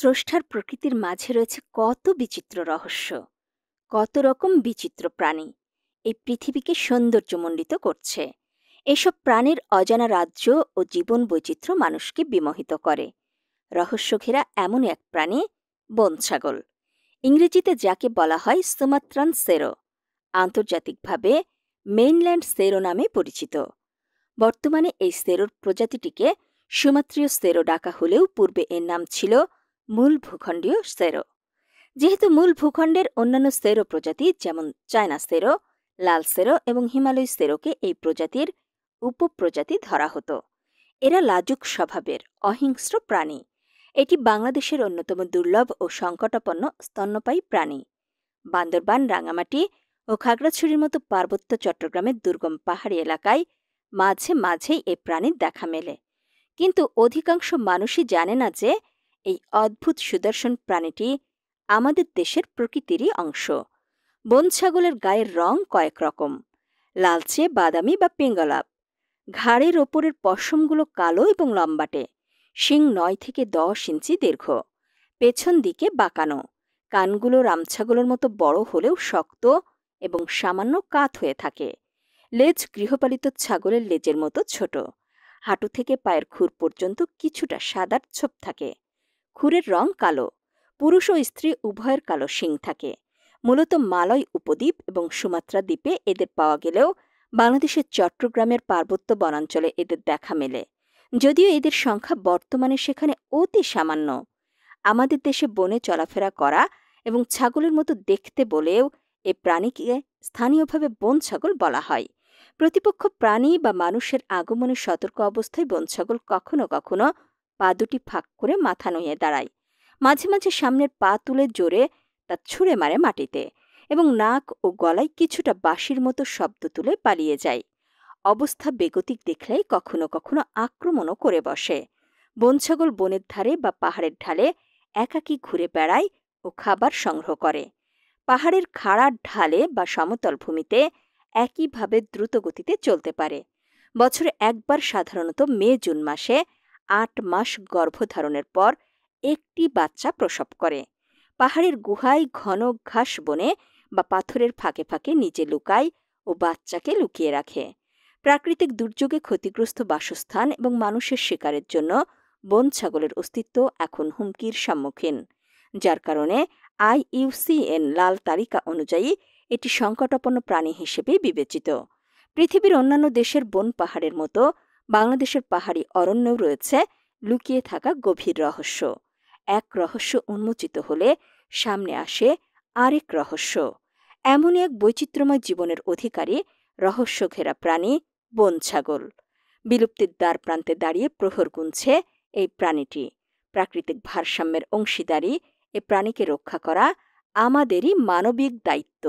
স্রষ্টার প্রকৃতির মাঝে রয়েছে কত বিচিত্র রহস্য, কত রকম বিচিত্র প্রাণী এই পৃথিবীকে সৌন্দর্যমণ্ডিত করছে। এসব প্রাণীর অজানা রাজ্য ও জীবন বৈচিত্র্য মানুষকে বিমোহিত করে। রহস্য ঘেরা এমন এক প্রাণী বন ছাগল। ইংরেজিতে যাকে বলা হয় সুমাত্রান সেরো, আন্তর্জাতিকভাবে মেইনল্যান্ড সেরো নামে পরিচিত। বর্তমানে এই সেরোর প্রজাতিটিকে সুমাত্রীয় সেরো ডাকা হলেও পূর্বে এর নাম ছিল মূল ভূখণ্ডীয় সেরো। যেহেতু মূল ভূখণ্ডের অন্যান্য সেরো প্রজাতি যেমন চায়না সেরো, লাল সেরো এবং হিমালয় সেরোকে এই প্রজাতির উপপ্রজাতি ধরা হতো। এরা লাজুক স্বভাবের অহিংস্র প্রাণী। এটি বাংলাদেশের অন্যতম দুর্লভ ও সংকটাপন্ন স্তন্যপায়ী প্রাণী। বান্দরবান, রাঙামাটি ও খাগড়াছড়ির মতো পার্বত্য চট্টগ্রামের দুর্গম পাহাড়ি এলাকায় মাঝে মাঝেই এই প্রাণীর দেখা মেলে। কিন্তু অধিকাংশ মানুষই জানে না যে এই অদ্ভুত সুদর্শন প্রাণীটি আমাদের দেশের প্রকৃতিরই অংশ। বন ছাগলের গায়ের রং কয়েক রকম, লালচে, বাদামি বা পিঙ্গলাভ। ঘাড়ের ওপরের পশমগুলো কালো এবং লম্বাটে। শিং 9 থেকে 10 ইঞ্চি দীর্ঘ, পেছন দিকে বাঁকানো। কানগুলো রামছাগলের মতো বড় হলেও শক্ত এবং সামান্য কাত হয়ে থাকে। লেজ গৃহপালিত ছাগলের লেজের মতো ছোট। হাঁটু থেকে পায়ের খুর পর্যন্ত কিছুটা সাদার ছোপ থাকে। খুরের রং কালো। পুরুষ ও স্ত্রী উভয়ের কালো শিং থাকে। মূলত মালয় উপদ্বীপ এবং সুমাত্রা দ্বীপে এদের পাওয়া গেলেও বাংলাদেশের চট্টগ্রামের পার্বত্য বনাঞ্চলে এদের দেখা মেলে, যদিও এদের সংখ্যা বর্তমানে সেখানে অতি সামান্য। আমাদের দেশে বনে চলাফেরা করা এবং ছাগলের মতো দেখতে বলেও এ প্রাণীকে স্থানীয়ভাবে বন ছাগল বলা হয়। প্রতিপক্ষ প্রাণী বা মানুষের আগমনে সতর্ক অবস্থায় বন ছাগল কখনো কখনো পা দুটি ফাঁক করে মাথা নুইয়ে দাঁড়ায়। মাঝে মাঝে সামনের পা তুলে জোরে তা ছুঁড়ে মারে মাটিতে এবং নাক ও গলায় কিছুটা বাঁশির মতো শব্দ তুলে পালিয়ে যায়। অবস্থা বেগতিক দেখলেই কখনো কখনো আক্রমণও করে বসে। বন ছাগল বনের ধারে বা পাহাড়ের ঢালে একাকী ঘুরে বেড়ায় ও খাবার সংগ্রহ করে। পাহাড়ের খাড়া ঢালে বা সমতল ভূমিতে একইভাবে দ্রুত গতিতে চলতে পারে। বছরে একবার, সাধারণত মে-জুন মাসে 8 মাস গর্ভধারণের পর একটি বাচ্চা প্রসব করে। পাহাড়ের গুহায়, ঘন ঘাস বনে বা পাথরের ফাঁকে ফাঁকে নিজে লুকায় ও বাচ্চাকে লুকিয়ে রাখে। প্রাকৃতিক দুর্যোগে ক্ষতিগ্রস্ত বাসস্থান এবং মানুষের শিকারের জন্য বন ছাগলের অস্তিত্ব এখন হুমকির সম্মুখীন, যার কারণে IUCN লাল তালিকা অনুযায়ী এটি সংকটাপন্ন প্রাণী হিসেবে বিবেচিত। পৃথিবীর অন্যান্য দেশের বন পাহাড়ের মতো বাংলাদেশের পাহাড়ি অরণ্যেও রয়েছে লুকিয়ে থাকা গভীর রহস্য। এক রহস্য উন্মোচিত হলে সামনে আসে আরেক রহস্য। এমনই এক বৈচিত্র্যময় জীবনের অধিকারী রহস্য ঘেরা প্রাণী বন ছাগল। বিলুপ্তির দ্বার প্রান্তে দাঁড়িয়ে প্রহর গুনছে এই প্রাণীটি। প্রাকৃতিক ভারসাম্যের অংশীদারি এ প্রাণীকে রক্ষা করা আমাদেরই মানবিক দায়িত্ব।